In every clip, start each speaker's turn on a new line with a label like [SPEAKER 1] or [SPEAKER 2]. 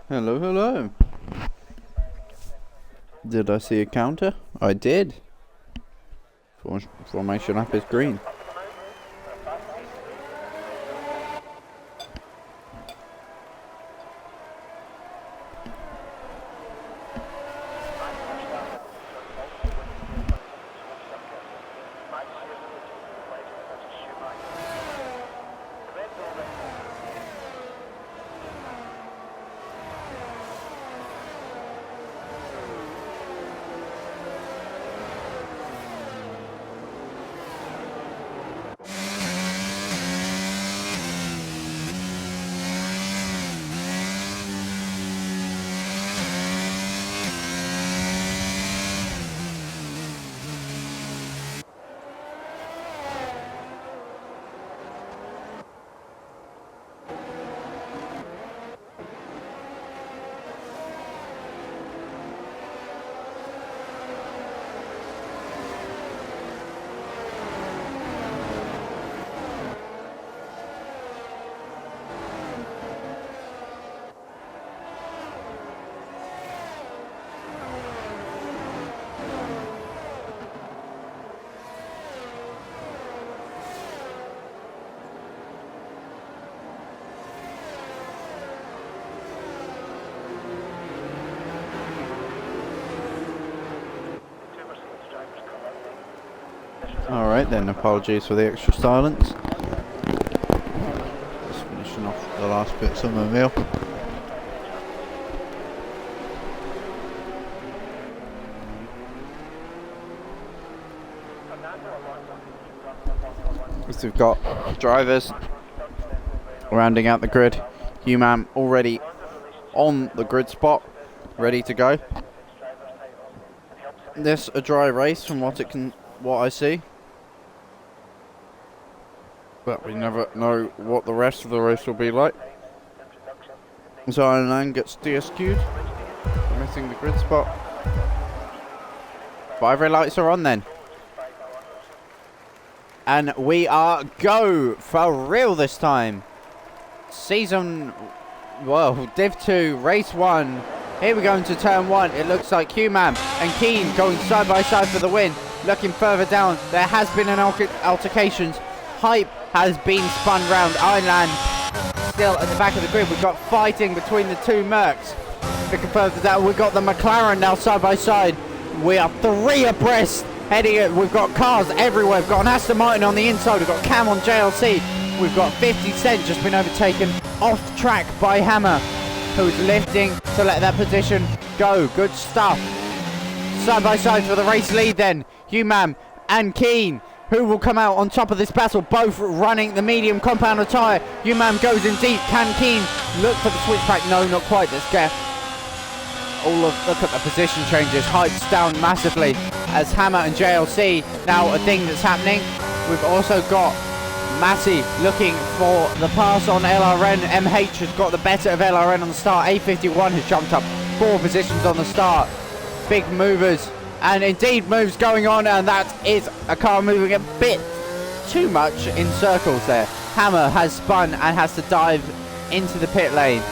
[SPEAKER 1] Hello, hello. Did I see a counter? I did. Formation up is green. Alright then, apologies for the extra silence. Just finishing off the last bits of my meal. So we've got drivers rounding out the grid. Human already on the grid spot, ready to go. This a dry race from what I see. But we never know what the rest of the race will be like. So Iron gets DSQ'd, missing the grid spot. Five red lights are on then. And we are go for real this time. Div 2, race 1. Here we go into turn 1. It looks like Human and Keen going side by side for the win. Looking further down, there has been an altercations. Hype has been spun round. Ironland still at the back of the grid. We've got fighting between the two Mercs. Looking further down, we've got the McLaren now side by side. We are 3 abreast. Heading it, we've got cars everywhere. We've got an Aston Martin on the inside. We've got Cam on JLC. We've got 50 Cent just been overtaken off track by Hammer, who's lifting to let that position go. Good stuff. Side by side for the race lead then. Human and Keen, who will come out on top of this battle, both running the medium compounder tyre. Human goes in deep. Can Keen look for the switchback? No, not quite. Let's get look at the position changes. Hype's down massively as Hammer and JLC now a thing that's happening. We've also got Matty looking for the pass on LRN. MH has got the better of LRN on the start. A51 has jumped up 4 positions on the start. Big movers, and indeed moves going on, and that is a car moving a bit too much in circles there. Hammer has spun and has to dive into the pit lane.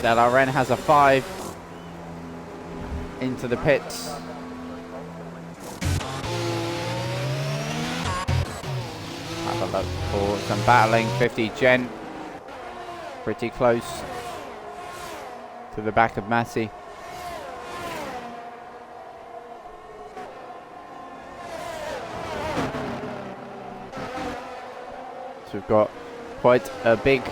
[SPEAKER 1] LRN has a 5 into the pits. Have a look for some battling. 50 Gen pretty close to the back of Massey. So we've got quite a big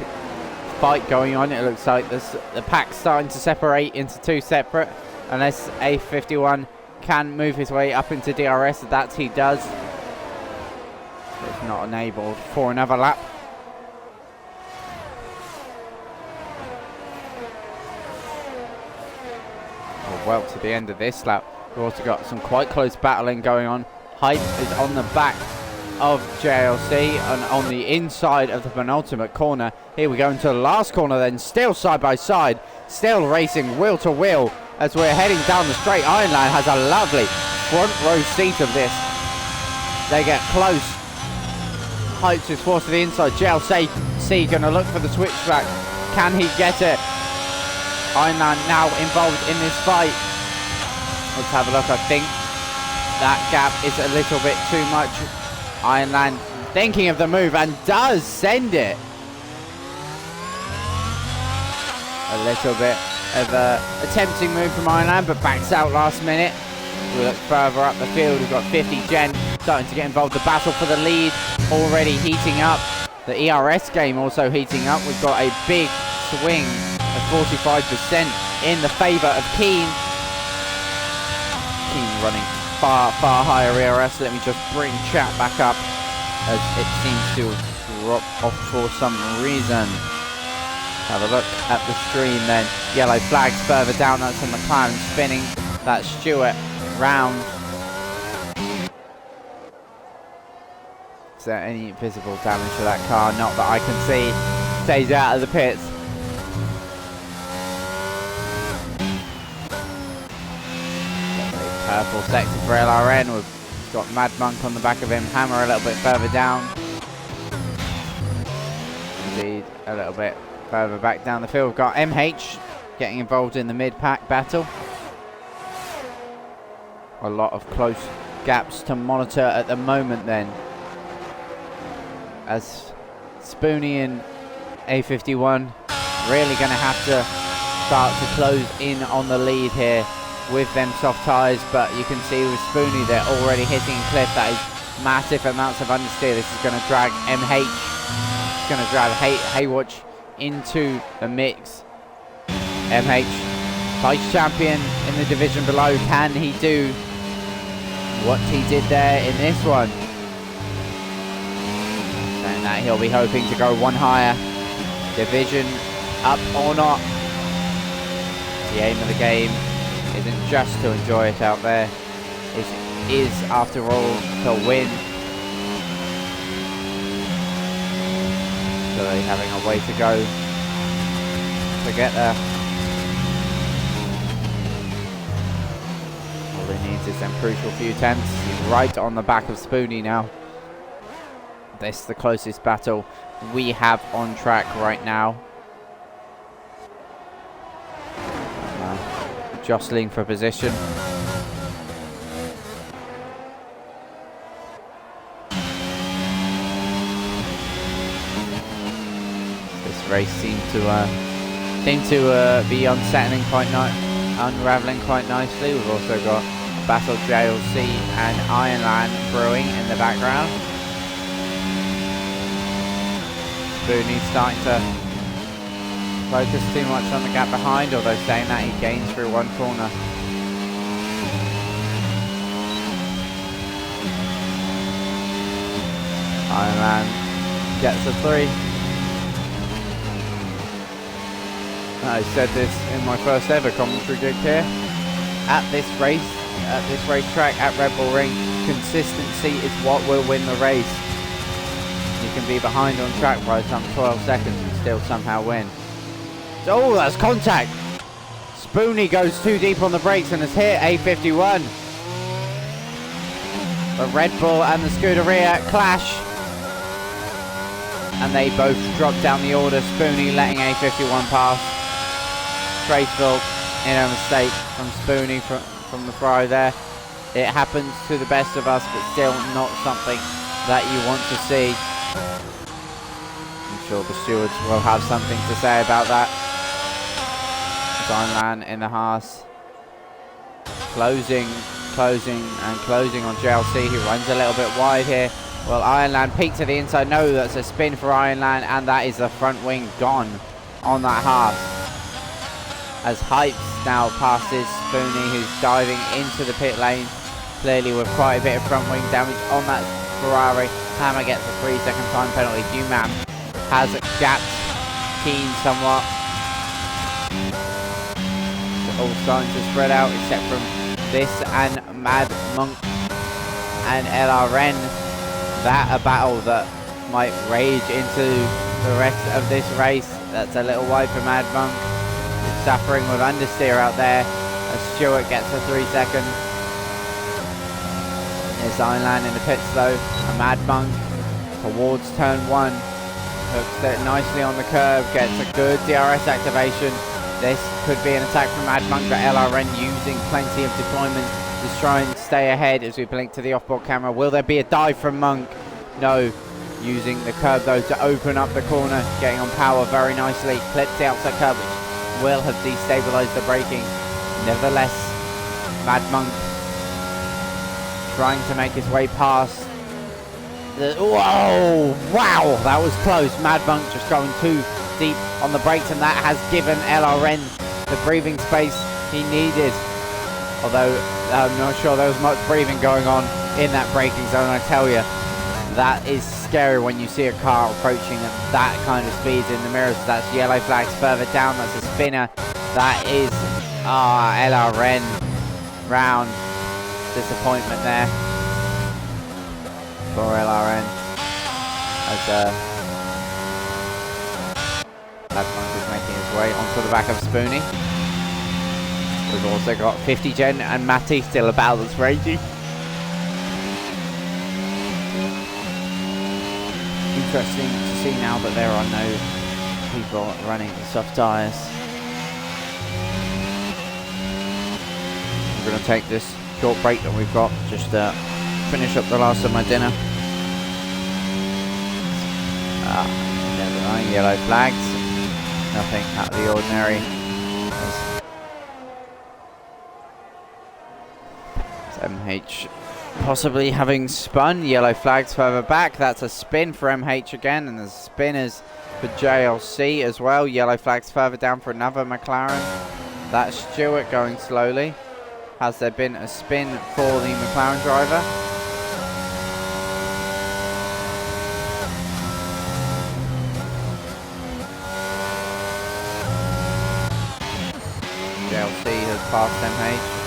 [SPEAKER 1] fight going on. It looks like the pack's starting to separate into 2 separate, unless A51 can move his way up into DRS. That he does. It's not enabled for another lap. Well, to the end of this lap, we've also got some quite close battling going on. Hype is on the back of JLC and on the inside of the penultimate corner. Here we go into the last corner then, still side by side, still racing wheel to wheel as we're heading down the straight. Ironland has a lovely front row seat of this. They get close Heights is forced to the inside. JLC going to look for the switchback. Can he get it? Ironland now involved in this fight. Let's have a look. I think that gap is a little bit too much. Ironland thinking of the move and does send it. A little bit of a attempting move from Ironland, but backs out last minute. We look further up the field. We've got 50 Gen starting to get involved. The battle for the lead already heating up. The ERS game also heating up. We've got a big swing of 45% in the favour of Keen. Keen running far higher ERS. Let me just bring chat back up as it seems to drop off for some reason. Have a look at the stream then. Yellow flags further down. That's a McLaren spinning that Stewart round. Is there any visible damage to that car? Not that I can see. Stays out of the pits. Purple sector for LRN. We've got Mad Monk on the back of him. Hammer a little bit further down. Indeed, a little bit further back down the field. We've got MH getting involved in the mid-pack battle. A lot of close gaps to monitor at the moment then, as Spoonie and A51 really going to have to start to close in on the lead here with them soft tyres. But you can see with Spoonie they're already hitting a cliff. That is massive amounts of understeer. This is going to drag MH, it's going to drag Haywatch into the mix. MH, vice champion in the division below. Can he do what he did there in this one? Saying that he'll be hoping to go one higher. Division up or not. The aim of the game isn't just to enjoy it out there. It is, after all, to win. So they're having a way to go to get there. All he needs is them crucial few tenths. He's right on the back of Spoonie now. This is the closest battle we have on track right now. Jostling for position. This race seemed to be unsettling quite unraveling quite nicely. We've also got Battle JLC and Ironland brewing in the background. Spoonie's starting to focus too much on the gap behind, although saying that he gains through one corner. Ironland gets a 3. I said this in my first ever commentary gig here. At this racetrack at Red Bull Ring, consistency is what will win the race. You can be behind on track by some 12 seconds and still somehow win. Oh, that's contact! Spoonie goes too deep on the brakes and has hit A51. The Red Bull and the Scuderia clash. And they both drop down the order. Spoonie letting A51 pass. Traceville in a mistake from Spoonie from the fry there. It happens to the best of us, but still not something that you want to see. I'm sure the stewards will have something to say about that. Ironland in the Haas. Closing on JLC, who runs a little bit wide here. Well, Ironland peaks to the inside. No, that's a spin for Ironland, and that is the front wing gone on that Haas. As Hypes now passes Spoonie, who's diving into the pit lane, clearly with quite a bit of front wing damage on that Ferrari. Hammer gets a 3-second time penalty. Human has gapped Keen somewhat. All starting to spread out, except from this and Mad Monk and LRN. That a battle that might rage into the rest of this race. That's a little wide for Mad Monk. He's suffering with understeer out there as Stewart gets a 3-second. There's Ironland in the pits though. A Mad Monk towards turn 1. Hooks it nicely on the curb, gets a good DRS activation. This could be an attack from Mad Monk, but LRN using plenty of deployment to try and stay ahead as we blink to the off-board camera. Will there be a dive from Monk? No. Using the curb though to open up the corner, getting on power very nicely. Clips the outside curb, which will have destabilized the braking. Nevertheless, Mad Monk trying to make his way past. Whoa! Wow, that was close. Mad Monk just going too deep on the brakes, and that has given LRN the breathing space he needed. Although I'm not sure there was much breathing going on in that braking zone, I tell you. That is scary when you see a car approaching at that kind of speed in the mirrors. That's yellow flags further down. That's a spinner. That is LRN round. Disappointment there for LRN as Mad Monk is making his way onto the back of Spoonie. We've also got 50 Gen and Matty still about as raging. Interesting to see now that there are no people running soft tyres. We're going to take this short break that we've got just to finish up the last of my dinner. Never mind, yellow flags. Nothing out of the ordinary. It's MH possibly having spun. Yellow flags further back. That's a spin for MH again, and there's spinners for JLC as well. Yellow flags further down for another McLaren. That's Stewart going slowly. Has there been a spin for the McLaren driver? JLC has passed MH.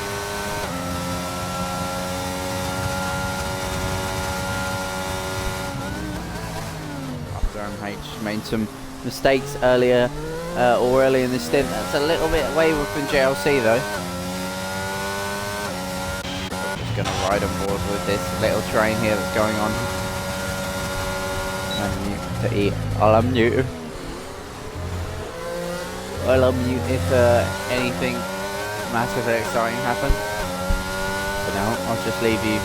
[SPEAKER 1] MH made some mistakes earlier or early in the stint. That's a little bit wayward from JLC though. I'm just going to ride on board with this little train here that's going on. Unmute to eat. I'll unmute. I'll unmute if anything massively exciting happens. For now, I'll just leave you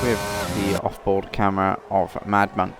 [SPEAKER 1] with the off-board camera of Mad Monk.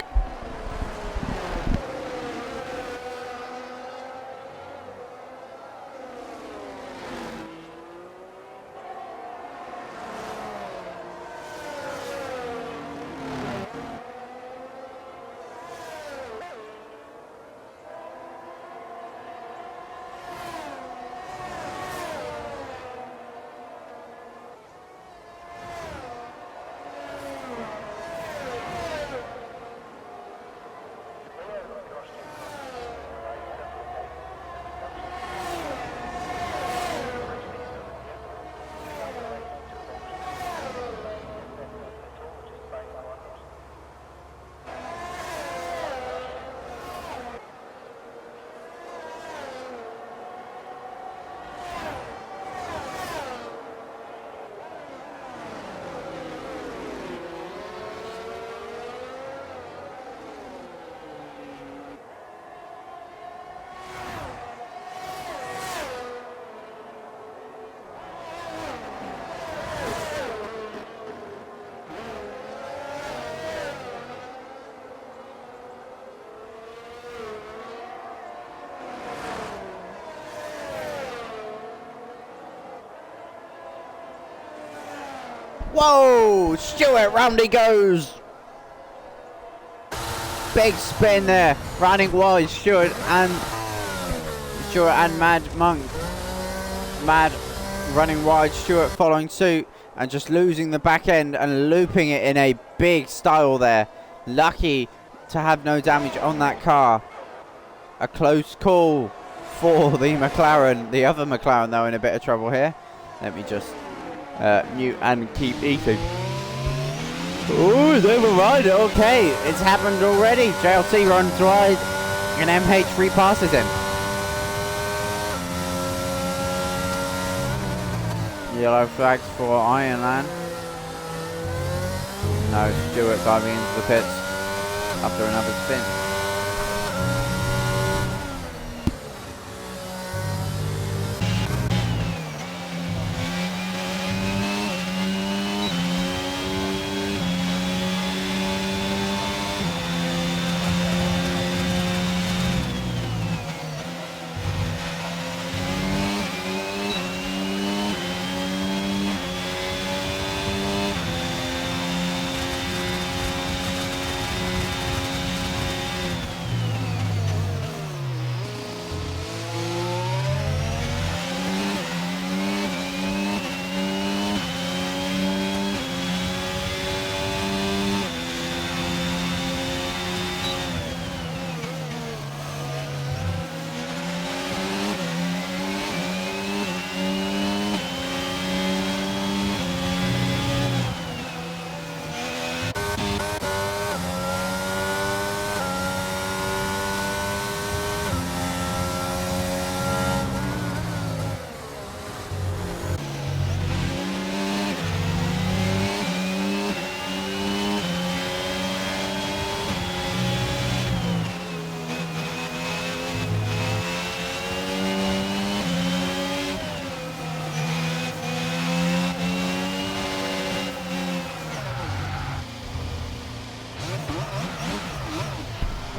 [SPEAKER 1] Whoa! Stewart, round he goes! Big spin there, running wide, Stewart and Mad Monk. Mad running wide, Stewart following suit and just losing the back end and looping it in a big style there. Lucky to have no damage on that car. A close call for the McLaren. The other McLaren though in a bit of trouble here. Let me just mute and keep eating. Ooh, it's override. Okay, it's happened already. JLC runs wide and MH repasses him. Yellow flags for Ironland. No, Stewart diving into the pits. after another spin.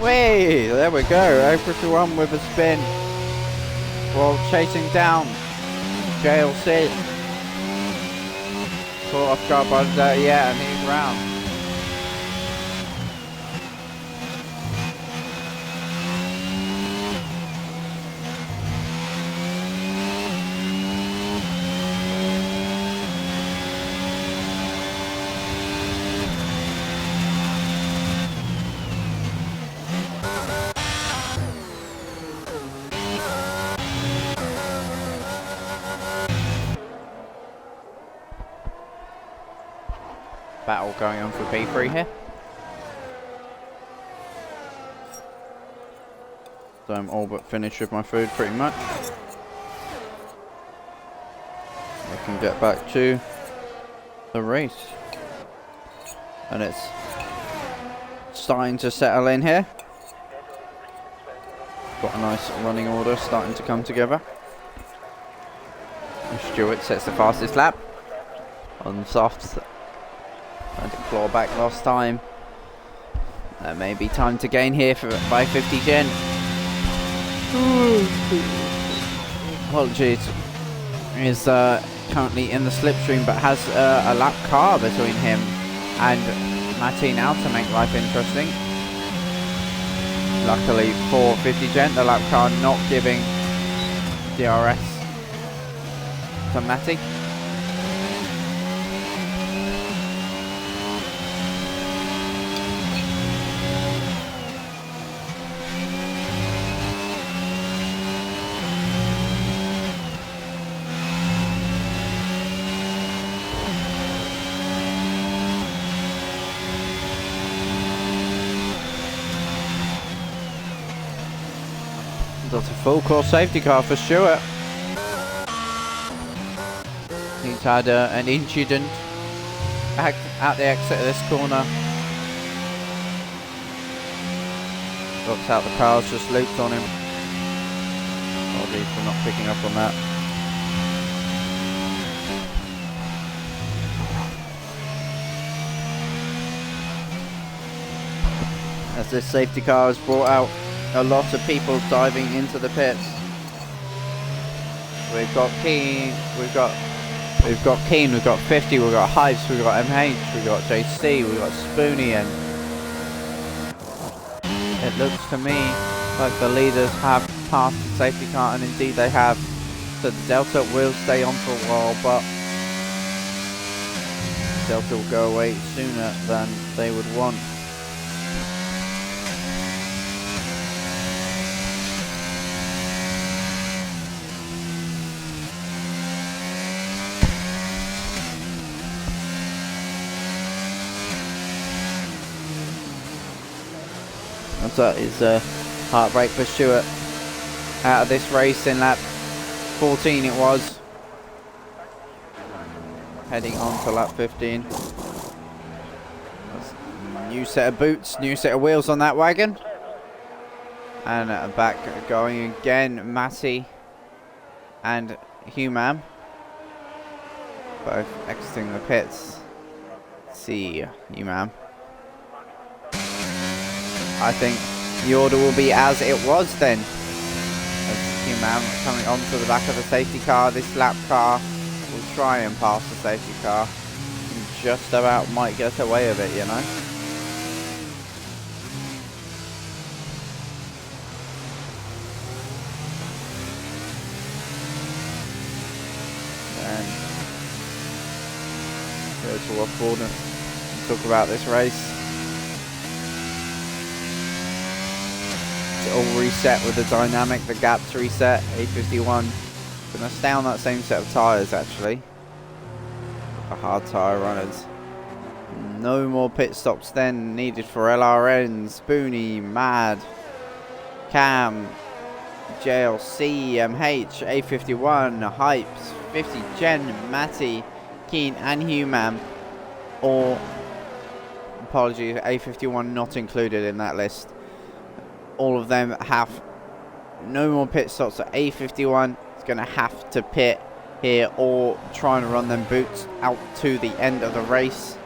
[SPEAKER 1] Whee! There we go. April to 1 with a spin while chasing down JLC. Caught off guard by the and he's round. Battle going on for P3 here. So I'm all but finished with my food pretty much. I can get back to the race. And it's starting to settle in here. Got a nice running order starting to come together. And Stewart sets the fastest lap on softs. Trying to claw back last time. That may be time to gain here for by 50 gen. Apologies. Is currently in the slipstream but has a lap car between him and Matty now to make life interesting. Luckily for 50 gen, the lap car not giving DRS to Matty. That's a full course safety car for Stewart. He's had an incident at the exit of this corner. Looks out the cars, just looped on him. Apologies for not picking up on that. As this safety car has brought out a lot of people diving into the pits. We've got Keen, we've got Keen, we've got 50, we've got Hypes, we've got MH, we've got JC, we've got Spoonie, and it looks to me like the leaders have passed the safety car, and indeed they have. So the Delta will stay on for a while, but Delta will go away sooner than they would want. That is a heartbreak for Stewart. Out of this race in lap 14 it was. Heading on to lap 15. That's New set of boots, new set of wheels on that wagon. And back going again, Matty and Humam. Both exiting the pits. See, Humam. I think the order will be as it was then. Humam coming onto the back of the safety car. This lap car will try and pass the safety car. Just about might get away with it, you know. And go to offboard and talk about this race. It's all reset with the dynamic, the gaps reset. A51 gonna stay on that same set of tyres actually. The hard tyre runners. No more pit stops then needed for LRN, Spoonie, Mad, Cam, JLC, MH, A51, Hypes, 50 Gen, Matty, Keen and Humam. Or, apologies, A51 not included in that list. All of them have no more pit stops, so A51 is going to have to pit here or try and run them boots out to the end of the race.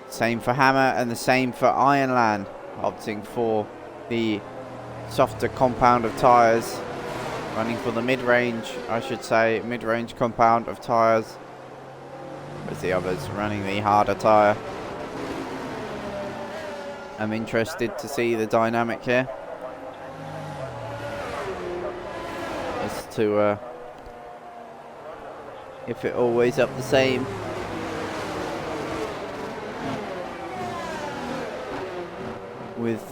[SPEAKER 1] Same for Hammer and the same for Ironland, opting for the softer compound of tyres, running for the mid-range, I should say, mid-range compound of tyres, with the others running the harder tyre. I'm interested to see the dynamic here as to if it always up the same. With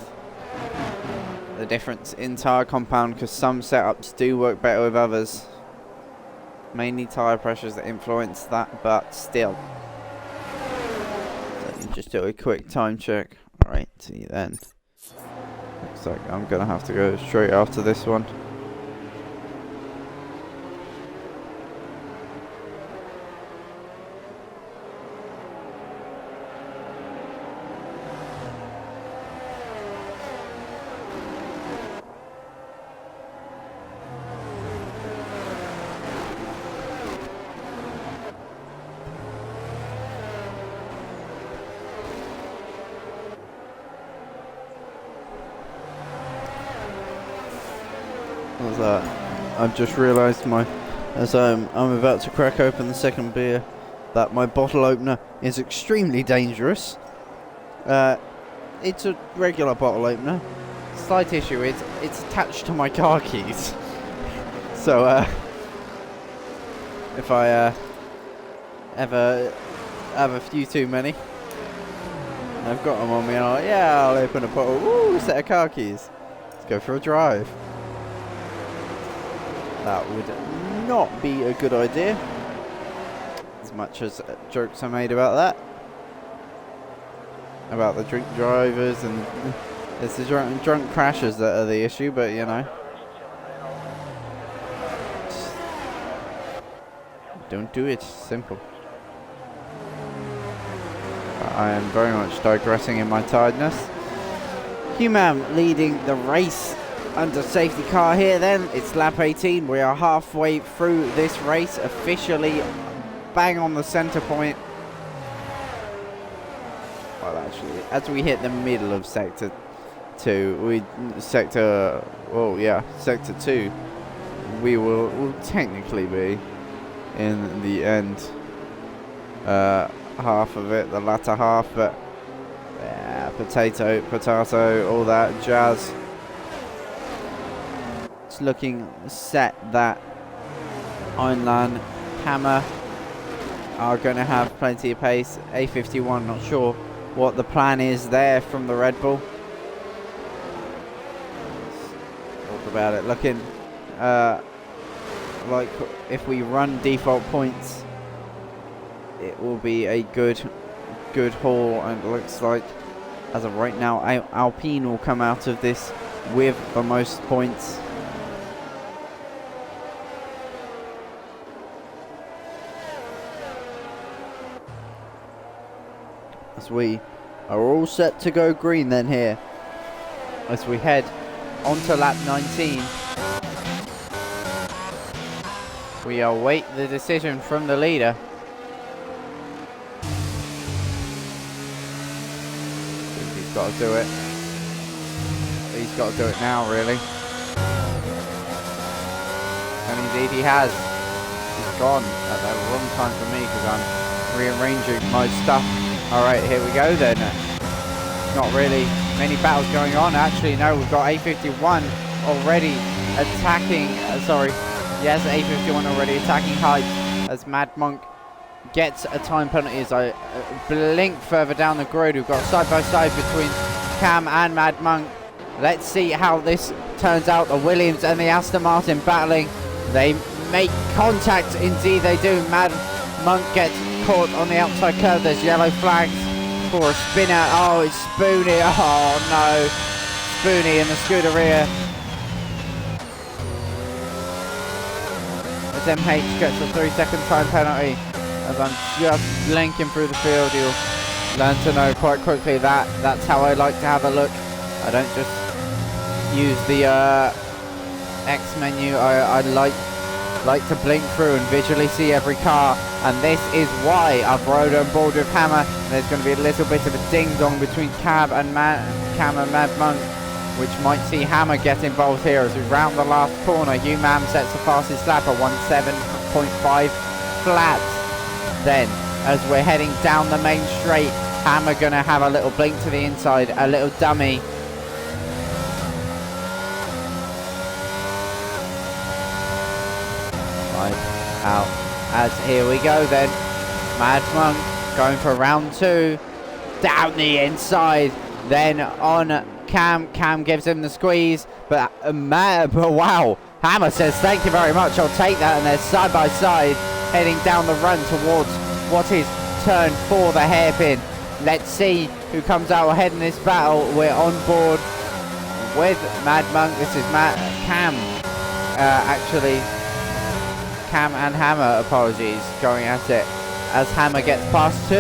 [SPEAKER 1] the difference in tyre compound, because some setups do work better with others. Mainly tyre pressures that influence that, but still. Let me just do a quick time check. Alright, see you then. Looks like I'm going to have to go straight after this one. What's that? I've just realised as I'm about to crack open the second beer, that my bottle opener is extremely dangerous. It's a regular bottle opener. Slight issue is it's attached to my car keys. So if I ever have a few too many, and I've got them on me, and I'm like, yeah, I'll open a bottle. Ooh, set of car keys. Let's go for a drive. That would not be a good idea, as much as jokes are made about that, about the drink drivers, and it's the drunk crashers that are the issue, but you know, don't do it. Simple. I am very much digressing in my tiredness. Humam leading the race under safety car here then. It's lap 18. We are halfway through this race, officially bang on the center point. Well, actually, as we hit the middle of sector 2, sector 2, we will technically be in the end half of it, the latter half, but yeah, potato, all that jazz. It's looking set that Ironland, Hammer are going to have plenty of pace. A51, not sure what the plan is there from the Red Bull. Let's talk about it. Looking like if we run default points, it will be a good haul, and it looks like as of right now Alpine will come out of this with the most points. As we are all set to go green then here as we head onto lap 19. We await the decision from the leader. He's got to do it. He's got to do it now, really. And indeed he has. He's gone at the wrong time for me because I'm rearranging my stuff. Alright, here we go then. Not really many battles going on. Actually, no, we've got A51 already attacking. Yes, A51 already attacking heights as Mad Monk gets a time penalty as I blink further down the grid. We've got side by side between Cam and Mad Monk. Let's see how this turns out. The Williams and the Aston Martin battling. They make contact. Indeed they do. Mad Monk gets caught on the outside curve. There's yellow flags for a spinner. Oh, it's Spoonie. Oh no. Spoonie in the Scuderia. As MH gets a 3-second time penalty. As I'm just blinking through the field, you'll learn to know quite quickly that's how I like to have a look. I don't just use the X menu. I like to blink through and visually see every car, and this is why I've rode on board with Hammer. There's going to be a little bit of a ding-dong between Cam and Mad Monk, which might see Hammer get involved here as we round the last corner. Hugh Mam sets the fastest lap at 1:07.5 flat. Then, as we're heading down the main straight, Hammer going to have a little blink to the inside, a little dummy. Out as here we go then. Mad Monk going for round 2 down the inside, then on Cam gives him the squeeze, but wow, Hammer says thank you very much, I'll take that, and they're side by side heading down the run towards what is turn 4, the hairpin. Let's see who comes out ahead in this battle. We're on board with Mad Monk. This is Cam and Hammer, apologies, going at it as Hammer gets past 2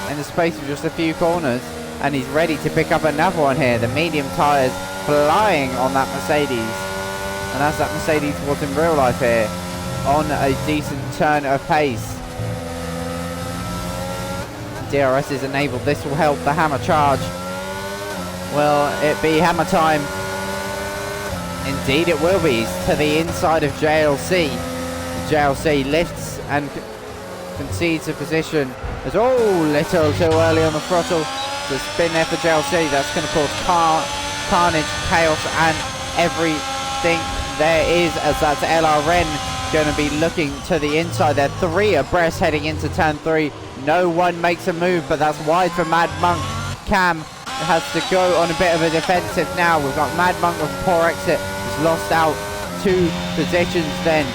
[SPEAKER 1] in the space of just a few corners, and he's ready to pick up another one here. The medium tyres flying on that Mercedes, and as that Mercedes was in real life here, on a decent turn of pace. DRS is enabled. This will help the Hammer charge. Will it be Hammer time? Indeed it will be. To the inside of JLC. JLC lifts and concedes a position. There's little too early on the throttle. The spin there for JLC. That's going to cause carnage, chaos, and everything there is, as that's LRN going to be looking to the inside. They're 3 abreast heading into turn 3. No one makes a move, but that's wide for Mad Monk. Cam has to go on a bit of a defensive now. We've got Mad Monk with a poor exit. He's lost out 2 positions then.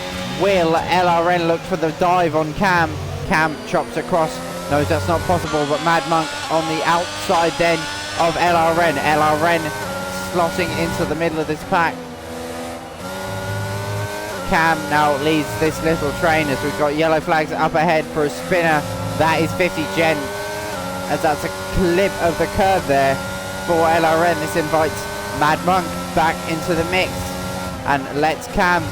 [SPEAKER 1] Will LRN look for the dive on Cam? Cam chops across. Knows that's not possible, but Mad Monk on the outside then of LRN. LRN slotting into the middle of this pack. Cam now leads this little train as we've got yellow flags up ahead for a spinner. That is 50 Gen, as that's a clip of the curve there for LRN. This invites Mad Monk back into the mix and lets Cam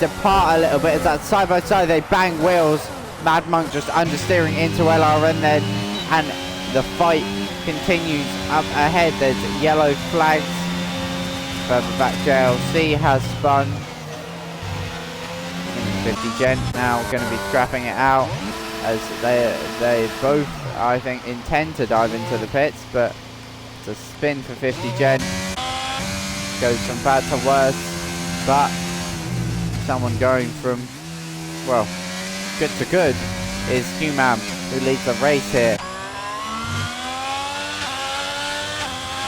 [SPEAKER 1] depart a little bit as that side by side they bang wheels. Mad Monk just understeering into LRN then, and the fight continues up ahead. There's yellow flags. Further back JLC has spun. 50 Gen now going to be scrapping it out as they both, I think, intend to dive into the pits, but it's a spin for 50 Gen. Goes from bad to worse, but someone going from, well, good to good is Humam, who leads the race here.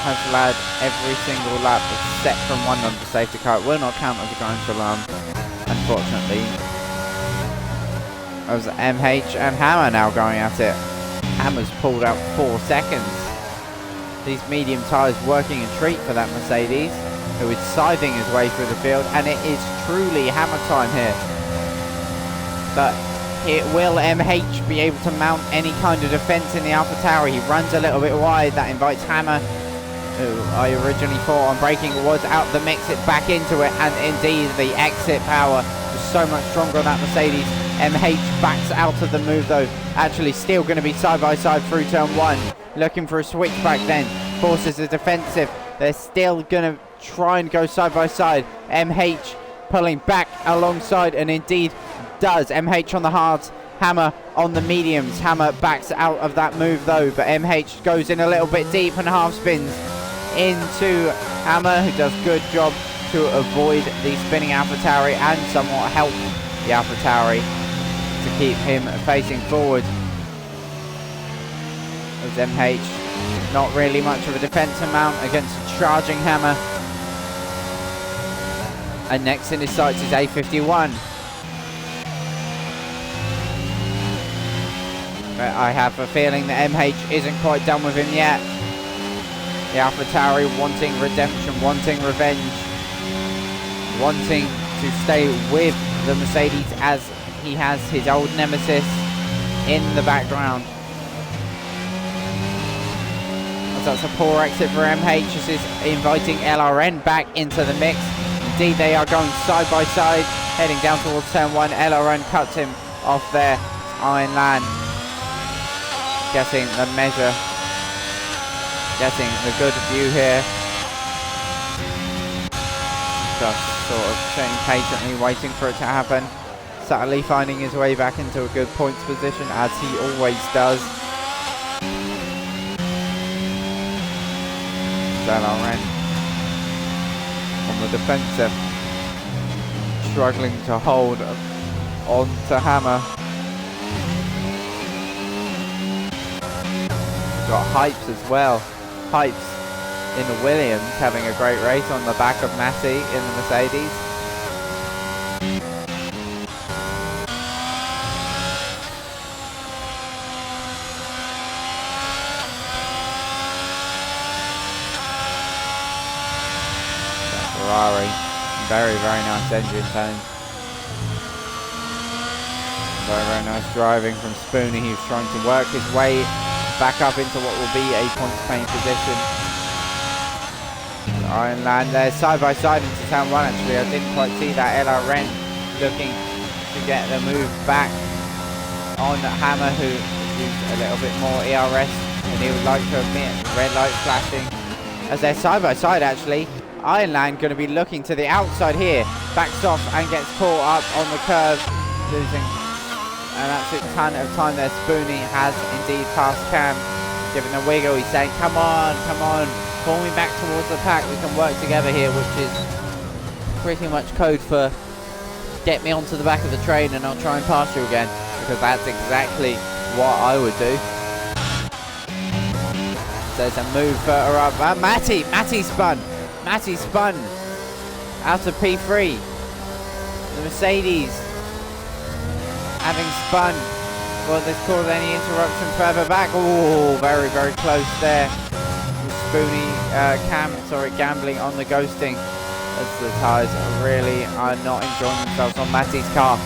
[SPEAKER 1] Has led every single lap except from one under safety car. It will not count as a ground alarm, unfortunately. As MH and Hammer now going at it. Hammer's pulled out 4 seconds. These medium tyres working a treat for that Mercedes, who is scything his way through the field, and it is truly Hammer time here. But Here, will MH be able to mount any kind of defense in the AlphaTauri? He runs a little bit wide. That invites Hammer, who I originally thought on braking was out the mix, it back into it, and indeed the exit power was so much stronger on that Mercedes. MH backs out of the move though, actually still going to be side by side through turn 1, looking for a switchback then, forces a defensive, they're still going to try and go side by side. MH pulling back alongside, and indeed does. MH on the hards, Hammer on the mediums. Hammer backs out of that move though, but MH goes in a little bit deep and half spins into Hammer, who does good job to avoid the spinning AlphaTauri and somewhat help the AlphaTauri to keep him facing forward. As MH, not really much of a defense amount against a charging Hammer. And next in his sights is A51. But I have a feeling that MH isn't quite done with him yet. The AlphaTauri wanting redemption, wanting revenge, wanting to stay with the Mercedes as he has his old nemesis in the background. As that's a poor exit for MH. This is inviting LRN back into the mix. Indeed, they are going side by side, heading down towards turn 1. LRN cuts him off there. Iron Land getting the measure, getting the good view here. Just sort of sitting patiently waiting for it to happen. Subtly finding his way back into a good points position, as he always does. LRN on the defensive, struggling to hold on to Hammer. Got Hypes as well. Hypes in the Williams having a great race on the back of Matty in the Mercedes. Ferrari, very nice engine tone. Very nice driving from Spoonie. He was trying to work his way back up into what will be a points paying position. Iron Land there, side by side into turn 1 actually. I didn't quite see that. LRN looking to get the move back on Hammer, who used a little bit more ERS than he would like to admit. Red light flashing as they're side by side actually. Iron Land going to be looking to the outside here. Backs off and gets caught up on the curve, losing an absolute ton of time there. Spoonie has indeed passed Cam, giving a wiggle. He's saying, come on, pull me back towards the pack. We can work together here, which is pretty much code for get me onto the back of the train and I'll try and pass you again, because that's exactly what I would do. There's a move further up. Matty spun out of P3. The Mercedes having spun. Will this cause any interruption further back? Oh, very close there. Spoonie, gambling on the ghosting, as the tyres really are not enjoying themselves on Matty's car.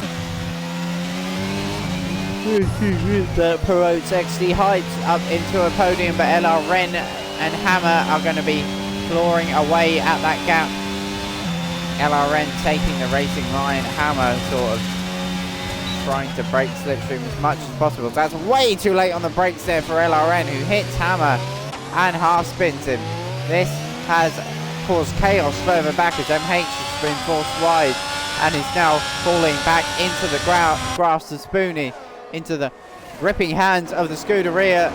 [SPEAKER 1] That promotes XD Heights up into a podium, but LRN and Hammer are going to be clawing away at that gap. LRN taking the racing line, Hammer sort of trying to break slipstream as much as possible. That's way too late on the brakes there for LRN, who hits Hammer and half spins him. This has caused chaos further back as MH has been forced wide and is now falling back into the grasp of Spoonie, into the gripping hands of the Scuderia.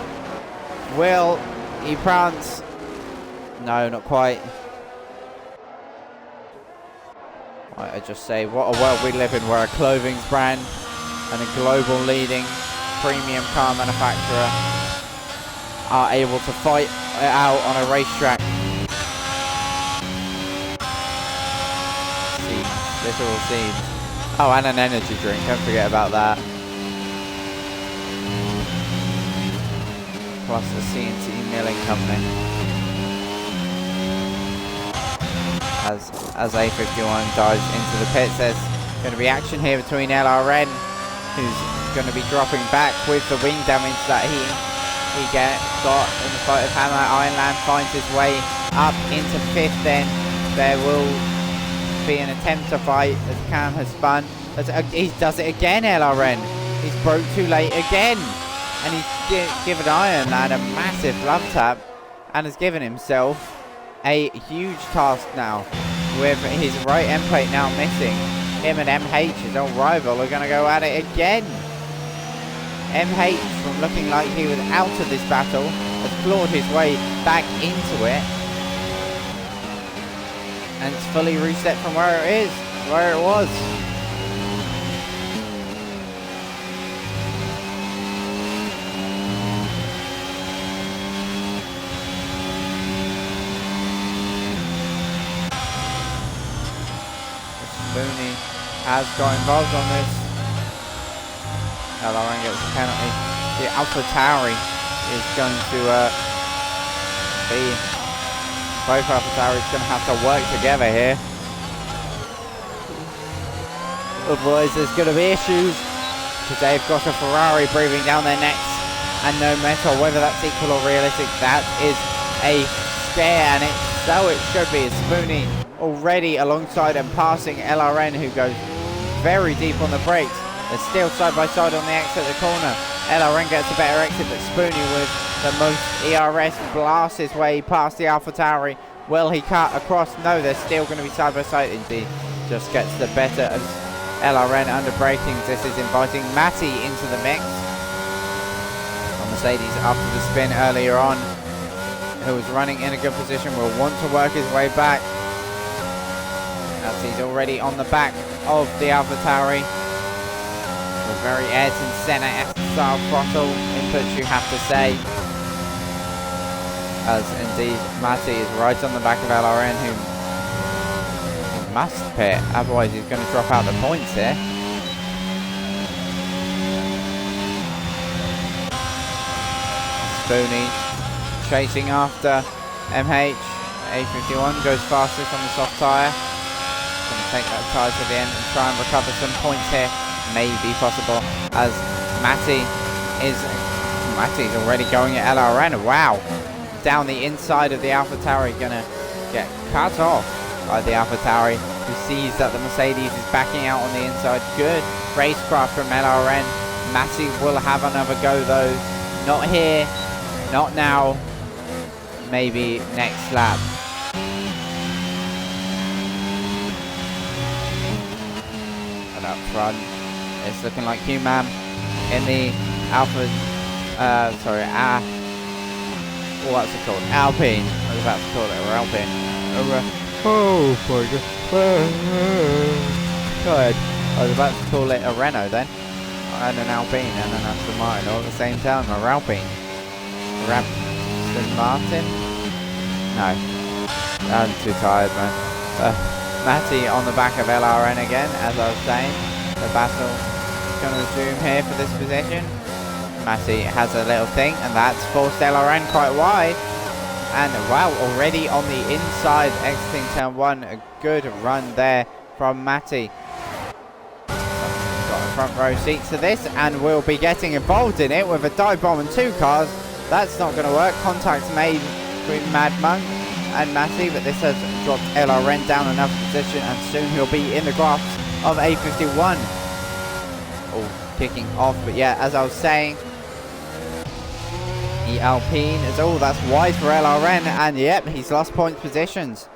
[SPEAKER 1] Will he prance? No, not quite. I just say, what a world we live in, where a clothing brand and a global leading premium car manufacturer are able to fight it out on a racetrack. Literal scenes. Oh, and an energy drink, don't forget about that. Plus the CNC milling company. As A51 dives into the pits, there's going to be action here between LRN, who's going to be dropping back with the wing damage that he got in the fight of Hammer. Ironland finds his way up into 5th then. There will be an attempt to fight as Cam has spun. He does it again, LRN. He's broke too late again. And he's given Ironland a massive love tap and has given himself a huge task now with his right end plate now missing. Him and MH, his old rival, are going to go at it again. MH, from looking like he was out of this battle, has clawed his way back into it. And it's fully reset from where it was. Spoony has got involved on this. LRN gets a penalty. The AlphaTauri is going to be... Both AlphaTauri is going to have to work together here. Otherwise there's going to be issues. Because they've got a Ferrari breathing down their necks. And no matter whether that's equal or realistic, that is a scare. And so it should be. Spoony already alongside and passing LRN, who goes very deep on the brakes. They're still side by side on the exit of the corner. LRN gets a better exit, but Spoony with the most ERS blasts his way past the AlphaTauri. Will he cut across? No, they're still going to be side by side. Indeed, just gets the better of LRN under braking. This is inviting Matty into the mix. Mercedes, after the spin earlier on, who was running in a good position, will want to work his way back. As he's already on the back of the AlphaTauri. With very Ayrton Senna style throttle inputs, you have to say. As indeed Matty is right on the back of LRN, who must pit, otherwise he's going to drop out the points here. Spoony chasing after MH. A51 goes fastest on the soft tyre. Going to take that tyre to the end and try and recover some points here. Maybe possible, as Matty's already going at LRN. Wow, down the inside of the AlphaTauri, gonna get cut off by the AlphaTauri, who sees that the Mercedes is backing out on the inside. Good racecraft from LRN. Matty will have another go though. Not here, not now, maybe next lap. And up front, it's looking like Q-Man in the Alpha, what's it called? Alpine. I was about to call it, or Alpine. Oh my god. I was about to call it a Renault then. And an Alpine and an Aston Martin all at the same time, or Alpine. Or Aston Martin? No. I'm too tired, man. Matty on the back of LRN again, as I was saying. The battle going to resume here for this position. Matty has a little thing, and that's forced LRN quite wide. And wow, already on the inside, exiting turn 1. A good run there from Matty. Got a front row seat to this, and we'll be getting involved in it with a dive bomb and 2 cars. That's not going to work. Contact's made between Mad Monk and Matty, but this has dropped LRN down another position, and soon he'll be in the grasp of A51. Kicking off, but yeah, as I was saying, the Alpine is that's wide for LRN, and yep, he's lost points positions.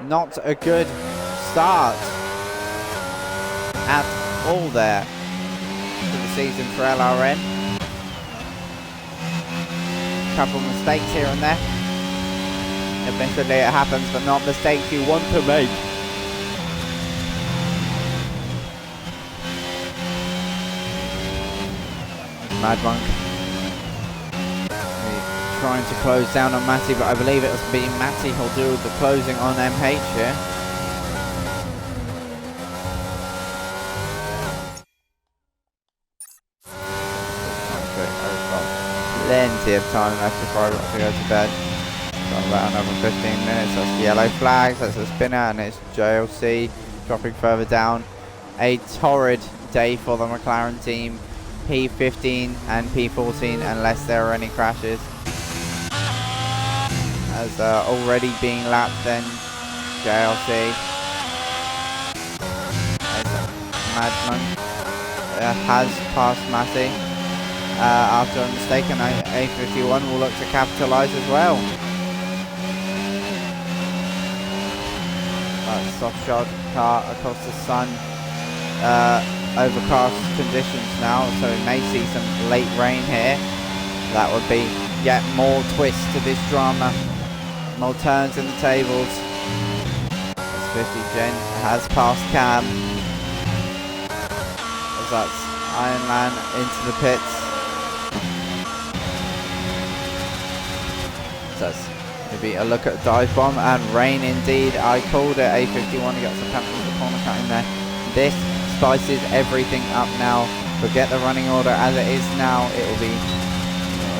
[SPEAKER 1] Not a good start at all there for the season for LRN. Couple mistakes here and there. Eventually it happens, but not mistakes you want to make. Mad Monk trying to close down on Matty, but I believe it will be Matty who'll do the closing on MH here. Plenty of time left before I've got to go to bed. Got about another 15 minutes. That's the yellow flags, that's a spinner, and it's JLC dropping further down. A torrid day for the McLaren team. P15 and P14 unless there are any crashes. As already being lapped then, JLC. Madman has passed Massey. After a mistake, and A51 will look to capitalise as well. Soft shot car across the sun. Overcast conditions now, so we may see some late rain here. That would be yet more twist to this drama. More turns in the tables. As 50 Gen has passed Cam. As that's Ironman into the pits. So that's maybe a look at dive bomb and rain indeed. I called it. A51 got some penalties for corner cutting there. This spices everything up now. Forget the running order as it is now. It will be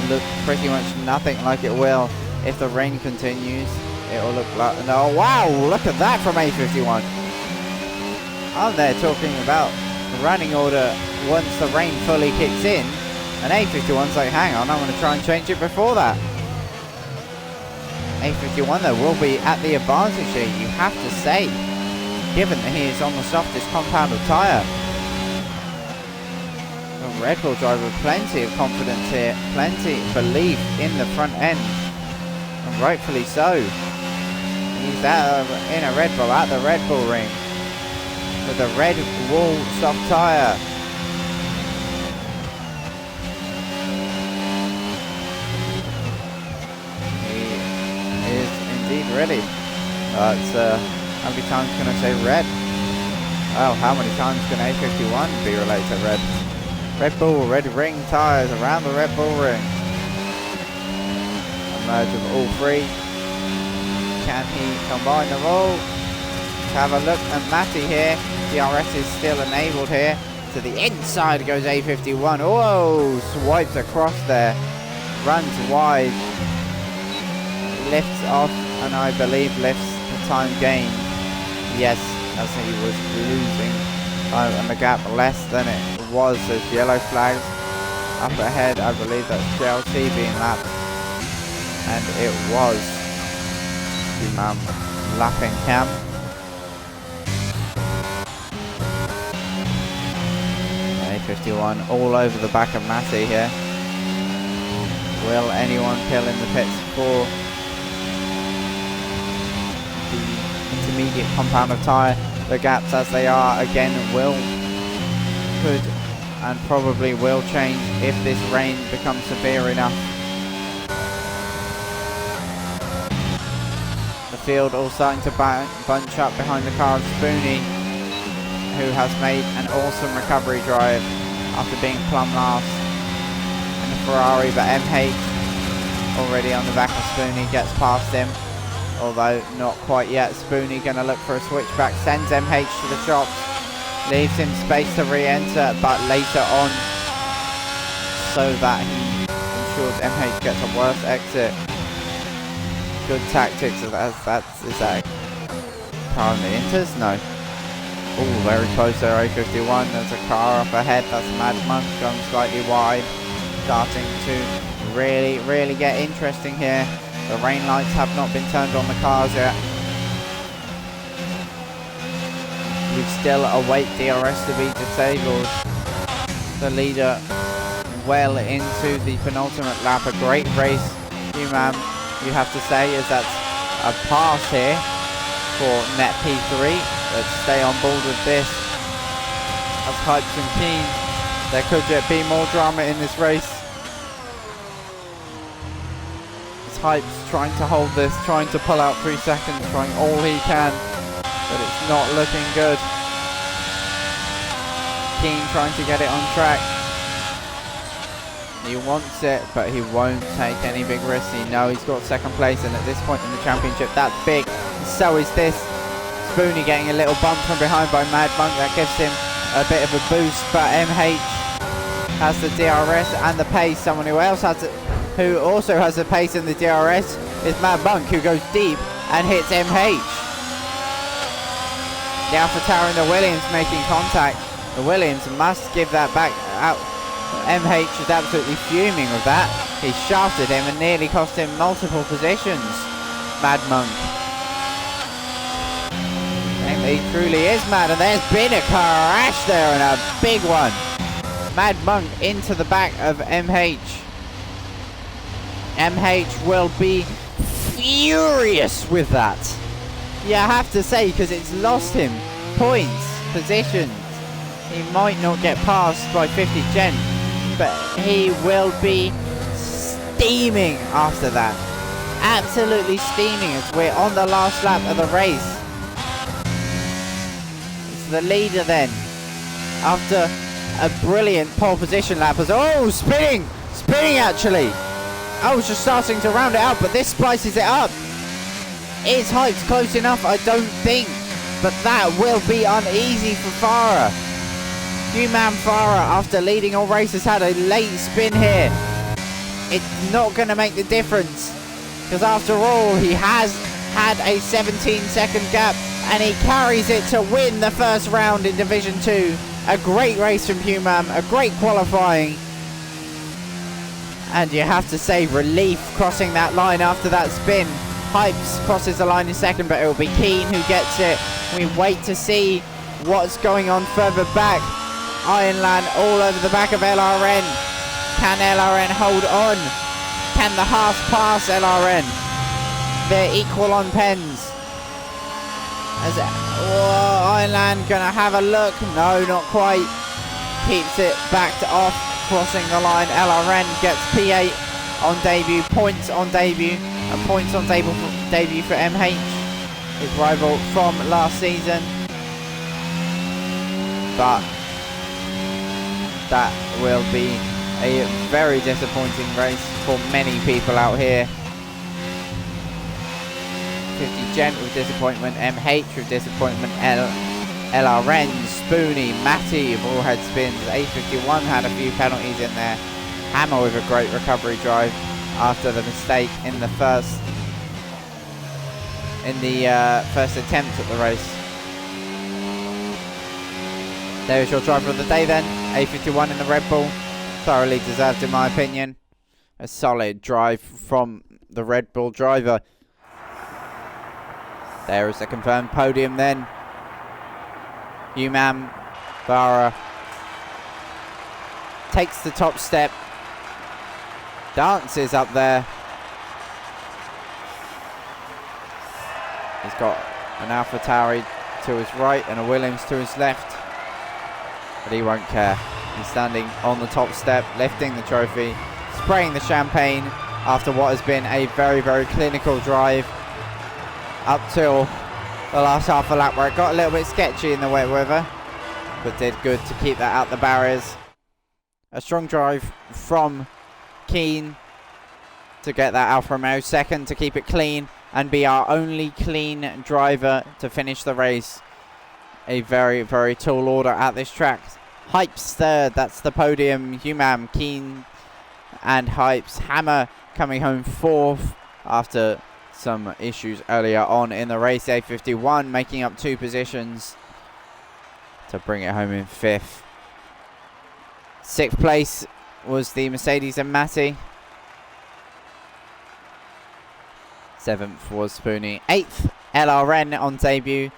[SPEAKER 1] look pretty much nothing like it will if the rain continues. It will look like no. Wow! Look at that from A51. I'm there talking about the running order once the rain fully kicks in, and A51's like, hang on, I'm going to try and change it before that. A51 though will be at the advantage here, you have to say, given that he is on the softest compound of tyre. The Red Bull driver with plenty of confidence here, plenty of belief in the front end, and rightfully so. He's in a Red Bull at the Red Bull ring with a red wool soft tyre. Ready. How many times can I say red? Oh, how many times can A51 be related to red? Red Bull, red ring tyres around the Red Bull ring. A merge of all three. Can he combine them all? Have a look at Matty here. DRS is still enabled here. To the inside goes A51. Oh, swipes across there. Runs wide. Lifts off. And I believe lifts the time gain. Yes, as he was losing time and the gap less than it was. There's yellow flags up ahead. I believe that's JLC being lapped, and it was lapping Cam. A51 all over the back of Massey here. Will anyone kill in the pits for intermediate compound of tyre? The gaps as they are again could and probably will change if this rain becomes severe enough. The field all starting to bunch up behind the car of Spoonie, who has made an awesome recovery drive after being plumb last in the Ferrari, but MH already on the back of Spoonie gets past him. Although not quite yet. Spoonie going to look for a switchback, sends MH to the shops, leaves him space to re-enter, but later on, so that he ensures MH gets a worse exit. Good tactics. Is that car on the inters? No. Oh, very close there. A51. There's a car up ahead. That's Mad Monk going slightly wide, starting to really get interesting here. The rain lights have not been turned on the cars yet. We still await DRS to be disabled. The leader well into the penultimate lap. A great race, you have to say, as that's a pass here for net P3. Let's stay on board with this. As Hypes and Keen, there could yet be more drama in this race. Hypes trying to hold this, trying to pull out 3 seconds, trying all he can, but it's not looking good. Keen trying to get it on track. He wants it, but he won't take any big risks. He knows he's got second place, and at this point in the championship, that's big. So is this. Spoonie getting a little bump from behind by Mad Monk. That gives him a bit of a boost, but MH has the DRS and the pace. Someone who also has the pace and the DRS is Mad Monk, who goes deep and hits MH. The AlphaTauri and the Williams making contact. The Williams must give that back out. MH is absolutely fuming with that. He shafted him and nearly cost him multiple positions. Mad Monk. And he truly is mad, and there's been a crash there, and a big one. Mad Monk into the back of MH. MH will be furious with that. Yeah, I have to say, because it's lost him points, positions. He might not get past by 50 gen, but he will be steaming after that. Absolutely steaming as we're on the last lap of the race. It's the leader then, after a brilliant pole position lap. Oh, spinning actually. I was just starting to round it out, but this spices it up. Is Hypes close enough? I don't think, but that will be uneasy for Farah. Human Farah, after leading all races, had a late spin here. It's not going to make the difference, because after all, he has had a 17-second gap, and he carries it to win the first round in Division 2. A great race from Human, a great qualifying. And you have to say, relief crossing that line after that spin. Hypes crosses the line in second, but it will be Keen who gets it. We wait to see what's going on further back. Ironland all over the back of LRN. Can LRN hold on? Can the Haas pass LRN? They're equal on pens. Ironland gonna have a look. No, not quite. Keeps it backed off. Crossing the line, LRN gets P8 on debut, points on debut, and points on debut for MH, his rival from last season. But that will be a very disappointing race for many people out here. 50 Gent with disappointment, MH with disappointment, LRN, Spoonie, Matty have all had spins. A51 had a few penalties in there. Hammer with a great recovery drive after the mistake in the first attempt at the race. There's your driver of the day then. A51 in the Red Bull. Thoroughly deserved in my opinion. A solid drive from the Red Bull driver. There is the confirmed podium then. Human Farah takes the top step, dances up there. He's got an AlphaTauri to his right and a Williams to his left, but he won't care. He's standing on the top step, lifting the trophy, spraying the champagne after what has been a very, very clinical drive up till the last half a lap, where it got a little bit sketchy in the wet weather, but did good to keep that out the barriers. A strong drive from Keen to get that Alfa Romeo second, to keep it clean and be our only clean driver to finish the race. A very, very tall order at this track. Hypes third, that's the podium. Human, Keen and Hypes. Hammer coming home fourth after some issues earlier on in the race. A51 making up 2 positions to bring it home in fifth. 6th place was the Mercedes and Matty. 7th was Spoonie. 8th LRN on debut.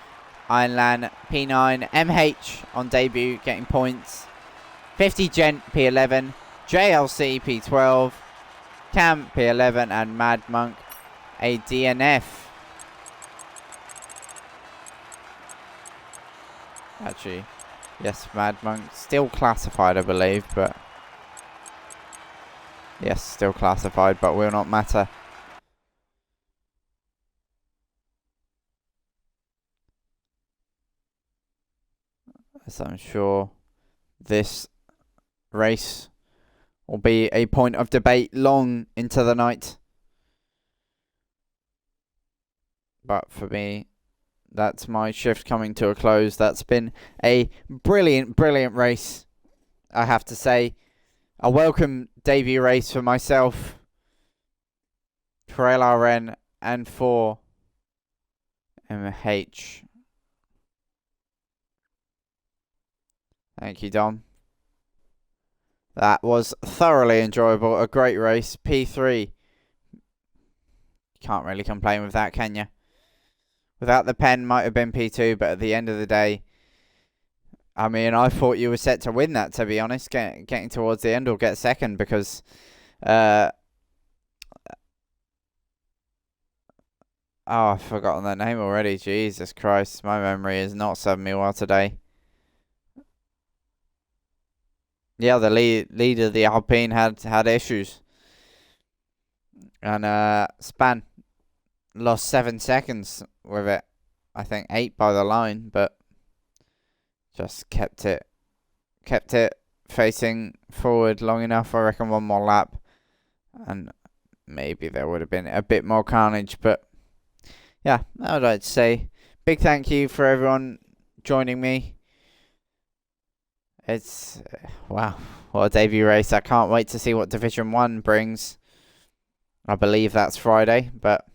[SPEAKER 1] Ironland P9. MH on debut getting points. 50 Gent P11. JLC P12. Cam P11 and Mad Monk a DNF. Actually, yes, Mad Monk still classified, I believe, but yes, still classified, but will not matter. As I'm sure this race will be a point of debate long into the night. But for me, that's my shift coming to a close. That's been a brilliant, brilliant race, I have to say. A welcome debut race for myself, for LRN, and for MH. Thank you, Dom. That was thoroughly enjoyable. A great race. P3. Can't really complain with that, can you? Without the pen, might have been P2, but at the end of the day, I mean, I thought you were set to win that, to be honest, getting towards the end or get second, because oh, I've forgotten their name already. Jesus Christ, my memory is not serving me well today. Yeah, the leader of the Alpine had issues. And Span lost 7 seconds with it. I think 8 by the line, but just kept it facing forward long enough. I reckon one more lap, and maybe there would have been a bit more carnage. But yeah, I would like to say big thank you for everyone joining me. It's wow, what a debut race. I can't wait to see what Division 1 brings. I believe that's Friday, but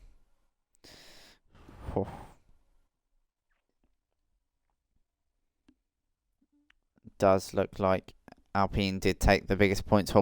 [SPEAKER 1] does look like Alpine did take the biggest points haul